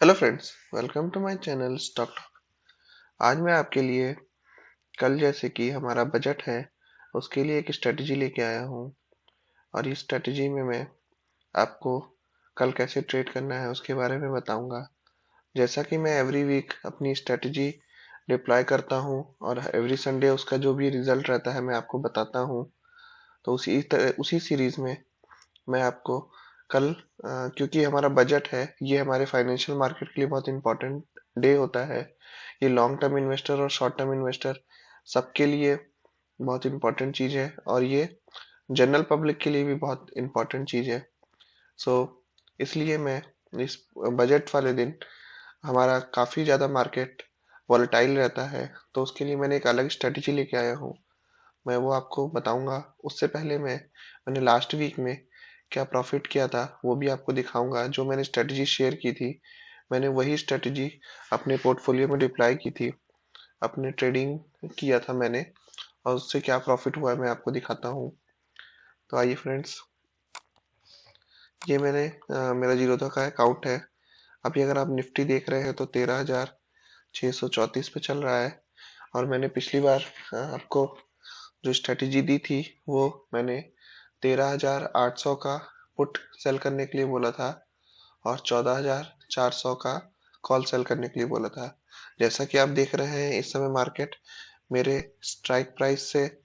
Hello friends, welcome to my channel stock talk. आज मैं आपके लिए कल जैसे कि हमारा बजट है उसके लिए एक स्ट्रेटजी लेके आया हूँ। और इस स्ट्रेटजी में मैं आपको कल कैसे ट्रेड करना है उसके बारे में बताऊंगा। जैसा कि मैं एवरी वीक अपनी स्ट्रेटजी डिप्लॉय करता हूँ और एवरी संडे उसका जो भी रिजल्ट रहता है मैं आपको बताता हूँ। तो उसी सीरीज में मैं आपको कल क्योंकि हमारा बजट है, ये हमारे फाइनेंशियल मार्केट के लिए बहुत इंपॉर्टेंट डे होता है। ये लॉन्ग टर्म इन्वेस्टर और शॉर्ट टर्म इन्वेस्टर सबके लिए बहुत इंपॉर्टेंट चीज है, और ये जनरल पब्लिक के लिए भी बहुत इंपॉर्टेंट चीज है। सो इसलिए मैं इस बजट वाले दिन हमारा काफी ज्यादा मार्केट वॉलेटाइल रहता है, तो उसके लिए मैंने एक अलग स्ट्रेटेजी लेके आया हूँ। मैं वो आपको बताऊंगा। उससे पहले मैंने लास्ट वीक में क्या प्रॉफिट किया था वो भी आपको दिखाऊंगा। जो मैंने स्ट्रेटजी शेयर की थी, मैंने वही स्ट्रेटजी अपने पोर्टफोलियो में डिप्लॉय की थी, अपने ट्रेडिंग किया था मैंने, और उससे क्या प्रॉफिट हुआ है मैं आपको दिखाता हूँ। तो आइए फ्रेंड्स, ये मेरा जीरोधा का अकाउंट है। अभी अगर आप निफ्टी देख रहे हैं तो 13,634 पे चल रहा है। और मैंने पिछली बार आपको जो स्ट्रेटेजी दी थी वो मैंने 13,800 का पुट सेल करने के लिए बोला था और 14,400 का कॉल सेल करने के लिए बोला था। जैसा कि आप देख रहे हैं इस समय मार्केट मेरे स्ट्राइक प्राइस से,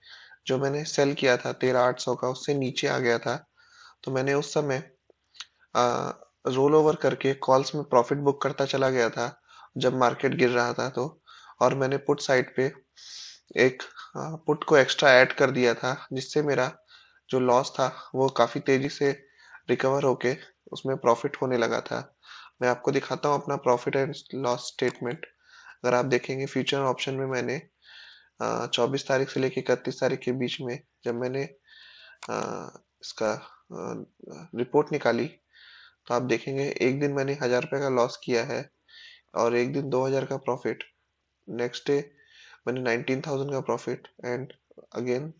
जो मैंने सेल किया था 13,800 का, उससे नीचे आ गया था। तो मैंने उस समय रोल ओवर करके कॉल्स में प्रॉफिट बुक करता चला गया था जब मार्केट गिर रहा था। तो और मैंने पुट साइड पे एक पुट को एक्स्ट्रा ऐड कर दिया था, जिससे मेरा जो लॉस था वो काफी तेजी से रिकवर होके उसमें प्रॉफिट होने लगा था। मैं आपको दिखाता हूँ अपना प्रॉफिट एंड लॉस स्टेटमेंट। अगर आप देखेंगे फ्यूचर ऑप्शन में मैंने 24 तारीख से लेकर 31 तारीख के बीच में जब मैंने इसका रिपोर्ट निकाली, तो आप देखेंगे एक दिन मैंने 1,000 रुपए का लॉस किया है और एक दिन 2,000 का प्रॉफिट। नेक्स्ट डे मैंने 19,000 का प्रॉफिट एंड अगेन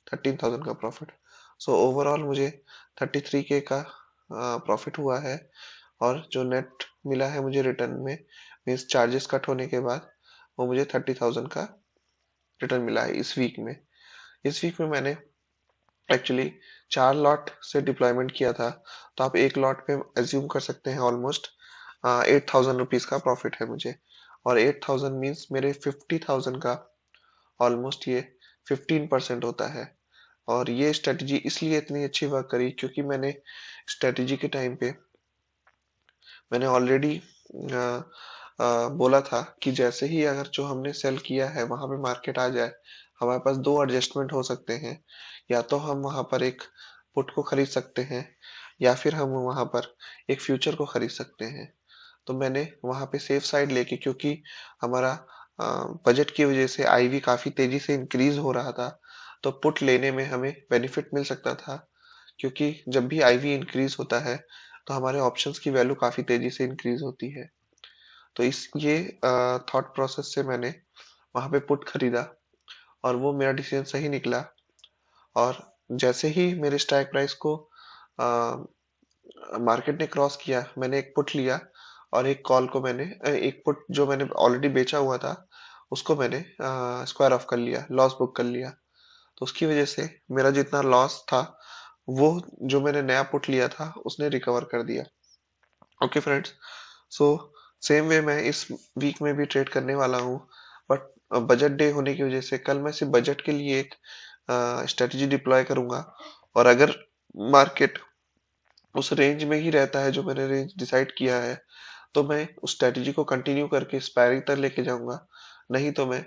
13,000 का प्रॉफिट। सो ओवरऑल मुझे 33K का प्रॉफिट हुआ है। और जो नेट मिला है मुझे रिटर्न में, मीन्स चार्जेस कट होने के बाद, वो मुझे 30,000 का रिटर्न मिला है इस वीक में। इस वीक में मैंने एक्चुअली 4 लॉट से डिप्लॉयमेंट किया था। तो आप एक लॉट पे एज्यूम कर सकते हैं ऑलमोस्ट 8,000 रुपीज का प्रॉफिट है मुझे। और 8,000 मीन्स मेरे 50,000 का ऑलमोस्ट ये 15% होता है। और ये स्ट्रेटजी इसलिए इतनी अच्छी वर्क करी क्योंकि मैंने स्ट्रेटजी के टाइम पे मैंने ऑलरेडी बोला था कि जैसे ही अगर जो हमने सेल किया है वहां पे मार्केट आ जाए, हमारे पास दो एडजस्टमेंट हो सकते हैं। या तो हम वहां पर एक पुट को खरीद सकते हैं, या फिर हम वहां पर एक फ्यूचर को खरीद सकते हैं। तो मैंने वहां पे सेफ साइड लेके, क्योंकि हमारा बजट की वजह से आईवी काफी तेजी से इंक्रीज हो रहा था, तो पुट लेने में हमें बेनिफिट मिल सकता था। क्योंकि जब भी आईवी इंक्रीज होता है तो हमारे ऑप्शंस की वैल्यू काफी तेजी से इंक्रीज होती है। तो इस ये थॉट प्रोसेस से मैंने वहां पे पुट खरीदा और वो मेरा डिसीजन सही निकला। और जैसे ही मेरे स्ट्राइक प्राइस को मार्केट ने क्रॉस किया, मैंने एक पुट लिया और एक कॉल को मैंने एक पुट जो मैंने ऑलरेडी बेचा हुआ था उसको मैंने स्क्वायर ऑफ कर लिया, लॉस बुक कर लिया। तो उसकी वजह से मेरा जितना लॉस था वो जो मैंने नया पुट लिया था उसने रिकवर कर दिया। Okay friends, so same way मैं इस वीक में भी ट्रेड करने वाला हूँ। बट बजट डे होने की वजह से कल मैं सिर्फ बजट के लिए एक स्ट्रेटजी डिप्लॉय करूंगा। और अगर मार्केट उस रेंज में ही रहता है जो मैंने रेंज डिसाइड किया है, तो मैं उस स्ट्रेटजी को कंटिन्यू करके एक्सपायरी तक लेके जाऊंगा। नहीं तो मैं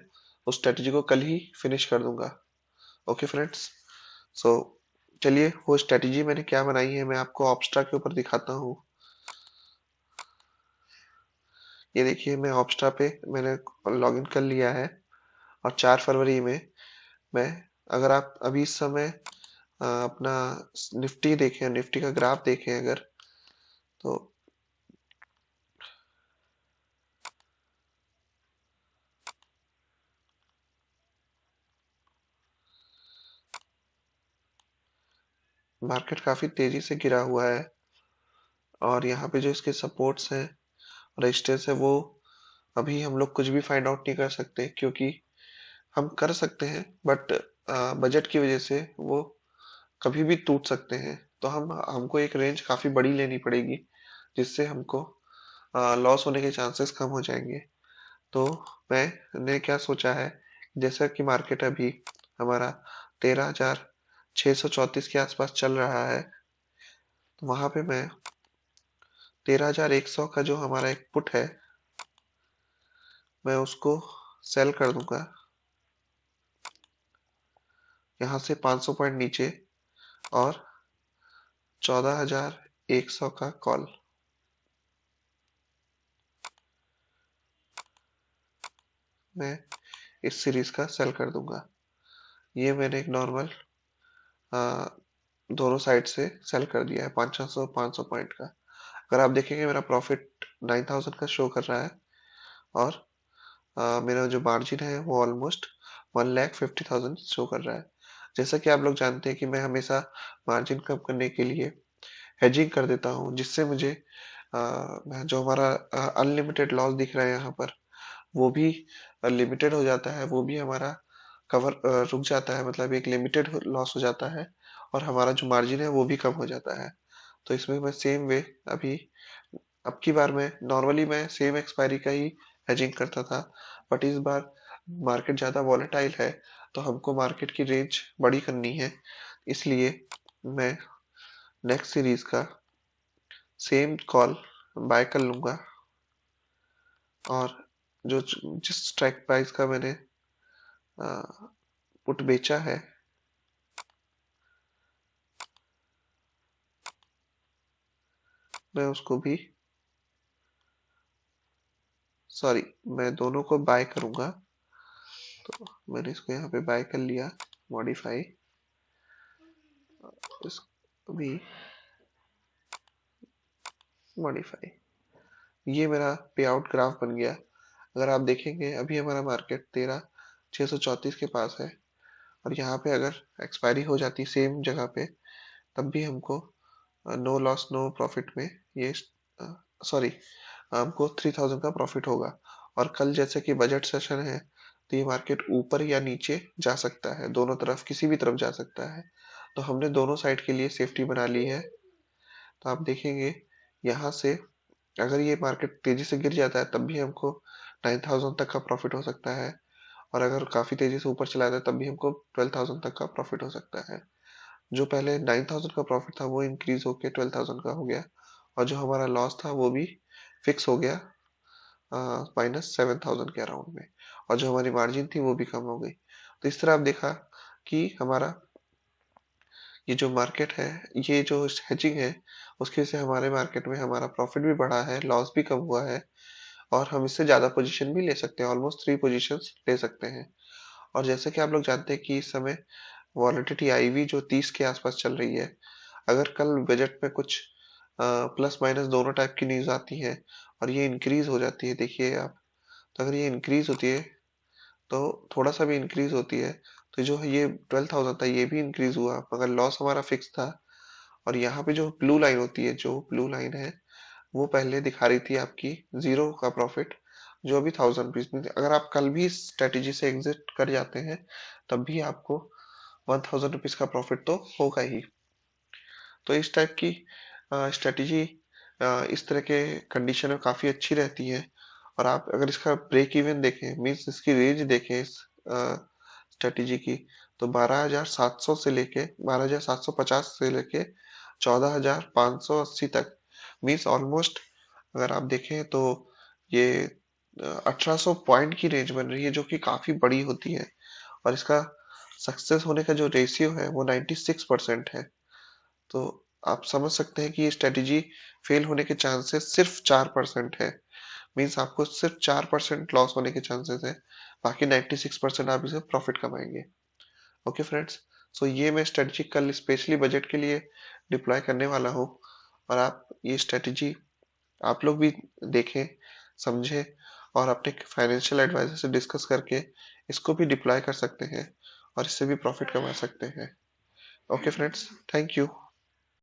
उस स्ट्रेटजी को कल ही फिनिश कर दूंगा। ओके फ्रेंड्स, सो चलिए वो स्ट्रेटजी मैंने क्या बनाई है मैं आपको ऑप्स्ट्रा के ऊपर दिखाता हूँ। ये देखिए, मैं ऑप्स्ट्रा पे मैंने लॉगिन कर लिया है। और 4 फरवरी में मैं, अगर आप अभी इस समय अपना निफ्टी देखें, निफ्टी का ग्राफ देखें अगर, तो मार्केट काफी तेजी से गिरा हुआ है। और यहाँ पे जो इसके सपोर्ट्स हैं रेजिस्टेंस है वो अभी हम लोग कुछ भी फाइंड आउट नहीं कर सकते, क्योंकि हम कर सकते हैं बट बजट की वजह से वो कभी भी टूट सकते हैं। तो हमको एक रेंज काफी बड़ी लेनी पड़ेगी, जिससे हमको लॉस होने के चांसेस कम हो जाएंगे। तो मैंने क्या सोचा है, जैसा कि मार्केट अभी हमारा 13,634 के आसपास चल रहा है, तो वहां पे मैं 13,100 का जो हमारा एक पुट है, मैं उसको सेल कर दूंगा यहाँ से 500 पॉइंट नीचे, और 14,100 का कॉल मैं इस सीरीज का सेल कर दूंगा। ये मैंने एक नॉर्मल दोनों साइड से सेल कर दिया है 500 पॉइंट का। अगर आप देखेंगे मेरा प्रॉफिट 9,000 का शो कर रहा है, और मेरा जो मार्जिन है वो ऑलमोस्ट 1,50,000 शो कर रहा है। जैसा कि आप लोग जानते हैं कि मैं हमेशा मार्जिन कम करने के लिए हेजिंग कर देता हूँ, जिससे मुझे जो हमारा अनलिमिटेड लॉस दिख रहा है यहाँ पर, वो भी लिमिटेड हो जाता है, वो भी हमारा कवर रुक जाता है, मतलब एक लिमिटेड लॉस हो जाता है, और हमारा जो मार्जिन है वो भी कम हो जाता है। तो इसमें मैं सेम वे अभी अब की बार मैं नॉर्मली मैं सेम एक्सपायरी का ही हेजिंग करता था, बट इस बार मार्केट ज़्यादा वॉलेटाइल है, तो हमको मार्केट की रेंज बड़ी करनी है। इसलिए मैं नेक्स्ट सीरीज का सेम कॉल बाय कर लूंगा, और जो जिस स्ट्राइक प्राइस का मैंने पुट बेचा है, मैं उसको भी, सॉरी, मैं दोनों को बाय करूंगा। तो मैंने इसको यहाँ पे बाय कर लिया, मॉडिफाई, इसको भी मॉडिफाई। ये मेरा पे आउट ग्राफ बन गया। अगर आप देखेंगे अभी हमारा मार्केट 13,634 के पास है, और यहाँ पे अगर एक्सपायरी हो जाती सेम जगह पे, तब भी हमको नो लॉस नो प्रॉफिट में ये, सॉरी, हमको 3,000 का प्रॉफिट होगा। और कल जैसे कि बजट सेशन है, तो ये मार्केट ऊपर या नीचे जा सकता है, दोनों तरफ किसी भी तरफ जा सकता है। तो हमने दोनों साइड के लिए सेफ्टी बना ली है। तो आप देखेंगे यहाँ से अगर ये मार्केट तेजी से गिर जाता है, तब भी हमको 9,000 तक का प्रॉफिट हो सकता है, और अगर काफी तेजी से ऊपर चला जाता है, तब भी हमको 12,000 तक का प्रॉफिट हो सकता है। जो पहले 9,000 का प्रॉफिट था वो इंक्रीज होके 12,000 का हो गया, और जो हमारा लॉस था वो भी फिक्स हो गया -7,000 के अराउंड में, और जो हमारी मार्जिन थी वो भी कम हो गई। तो इस तरह आप देखा कि हमारा ये जो मार्केट है, ये जो हेजिंग है, उसकी वजह से हमारे मार्केट में हमारा प्रॉफिट भी बढ़ा है, लॉस भी कम हुआ है, और हम इससे ज्यादा पोजीशन भी ले सकते हैं, ऑलमोस्ट 3 पोजीशंस ले सकते हैं। और जैसे कि आप लोग जानते हैं कि इस समय वॉलेटिलिटी आईवी जो 30 के आसपास चल रही है, अगर कल बजट में कुछ प्लस माइनस दोनों टाइप की न्यूज आती है, और ये इंक्रीज हो जाती है, देखिए आप, तो अगर ये इंक्रीज होती है, तो थोड़ा सा भी इंक्रीज होती है, तो जो ये 12,000 था ये भी इंक्रीज हुआ, मगर लॉस हमारा फिक्स था। और यहाँ पे जो ब्लू लाइन होती है, जो ब्लू लाइन है, वो पहले दिखा रही थी आपकी जीरो का प्रॉफिट, जो अभी 1,000 रुपीज में। अगर आप कल भी स्ट्रेटेजी से एग्जिट कर जाते हैं, तब भी आपको 1,000 रुपीज का प्रॉफिट तो होगा ही। तो इस टाइप की स्ट्रेटेजी इस तरह के कंडीशन में काफी अच्छी रहती है। और आप अगर इसका ब्रेक इवन देखें, मीन्स इसकी रेंज देखें इस स्ट्रेटेजी की, तो 12,700 से लेके 12,750 से लेके 14,580 तक, मीन्स ऑलमोस्ट अगर आप देखें तो ये 1,800 पॉइंट की रेंज बन रही है, जो कि काफी बड़ी होती है। और इसका सक्सेस होने का जो रेशियो है वो 96% है। तो आप समझ सकते हैं कि ये स्ट्रेटेजी फेल होने के चांसेस सिर्फ 4% है। मीन्स आपको सिर्फ 4% लॉस होने के चांसेस है, बाकी 96% आप इसे प्रॉफिट कमाएंगे। ओके फ्रेंड्स, सो ये मैं स्ट्रेटेजी कल स्पेशली बजट के लिए डिप्लॉय करने वाला हूँ, और आप ये स्ट्रेटेजी आप लोग भी देखें, समझें, और अपने फाइनेंशियल एडवाइजर से डिस्कस करके इसको भी डिप्लॉय कर सकते हैं, और इससे भी प्रॉफिट कमा सकते हैं। Okay friends, thank you.